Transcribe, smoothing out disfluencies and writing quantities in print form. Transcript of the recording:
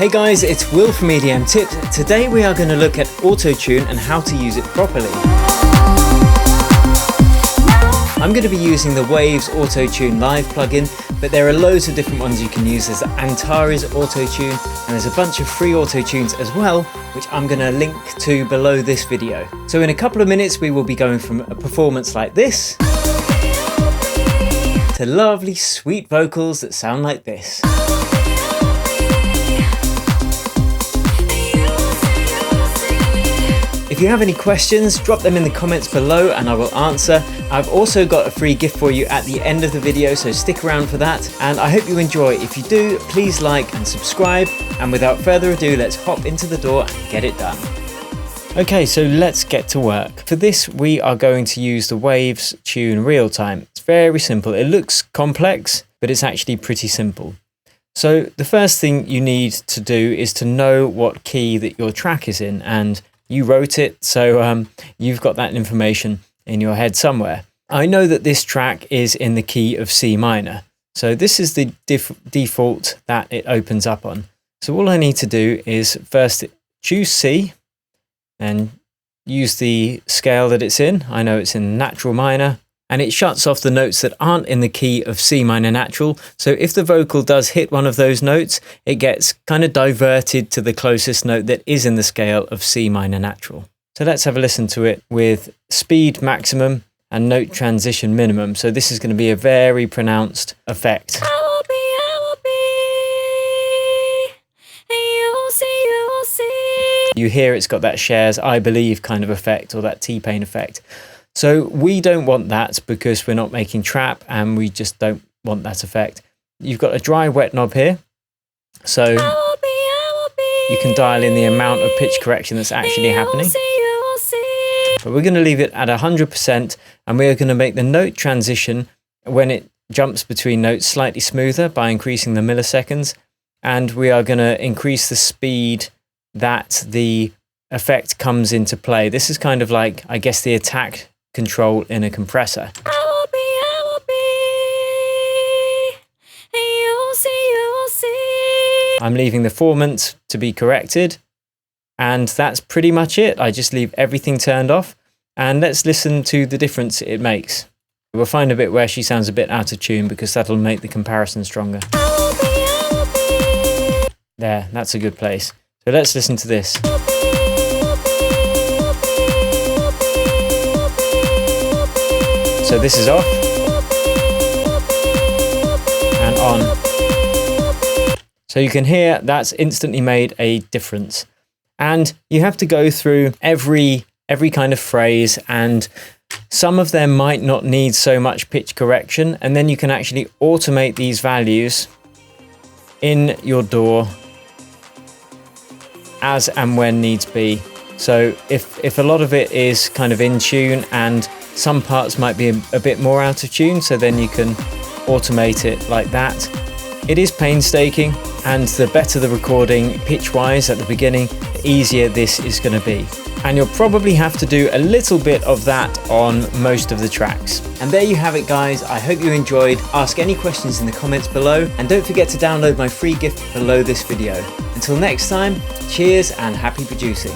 Hey guys, it's Will from EDM Tips. Today we are going to look at auto-tune and how to use it properly. I'm going to be using the Waves Auto-Tune Live plugin, but there are loads of different ones you can use. There's Antares Auto-Tune, and there's a bunch of free auto-tunes as well, which I'm going to link to below this video. So in a couple of minutes we will be going from a performance like this to lovely sweet vocals that sound like this. If you have any questions, drop them in the comments below and I will answer. I've also got a free gift for you at the end of the video, so stick around for that. And I hope you enjoy. If you do, please like and subscribe. And without further ado, let's hop into the door and get it done. Okay, so let's get to work. For this, we are going to use the Waves Tune Real Time. It's very simple. It looks complex, but it's actually pretty simple. So the first thing you need to do is to know what key that your track is in, and you wrote it, so you've got that information in your head somewhere. I know that this track is in the key of C minor, so this is the default that it opens up on. So all I need to do is first choose C and use the scale that it's in. I know it's in natural minor, and it shuts off the notes that aren't in the key of C minor natural. So if the vocal does hit one of those notes, it gets kind of diverted to the closest note that is in the scale of C minor natural. So let's have a listen to it with speed maximum and note transition minimum. So this is going to be a very pronounced effect. You hear it's got that shares I believe kind of effect, or that T-Pain effect. So we don't want that because we're not making trap and we just don't want that effect. You've got a dry wet knob here. So you can dial in the amount of pitch correction that's actually happening. But we're going to leave it at 100%, and we're going to make the note transition when it jumps between notes slightly smoother by increasing the milliseconds. And we are going to increase the speed that the effect comes into play. This is kind of like, I guess, the attack control in a compressor. I'm leaving the formant to be corrected, and that's pretty much it. I just leave everything turned off, and let's listen to the difference it makes. We'll find a bit where she sounds a bit out of tune because that'll make the comparison stronger. There, that's a good place. So let's listen to this. So this is off and on. So you can hear that's instantly made a difference. And you have to go through every kind of phrase, and some of them might not need so much pitch correction, and then you can actually automate these values in your DAW as and when needs be. So if a lot of it is kind of in tune and some parts might be a bit more out of tune, so then you can automate it like that. It is painstaking, and the better the recording pitch-wise at the beginning, the easier this is going to be. And you'll probably have to do a little bit of that on most of the tracks. And there you have it, guys. I hope you enjoyed. Ask any questions in the comments below, and don't forget to download my free gift below this video. Until next time, cheers and happy producing.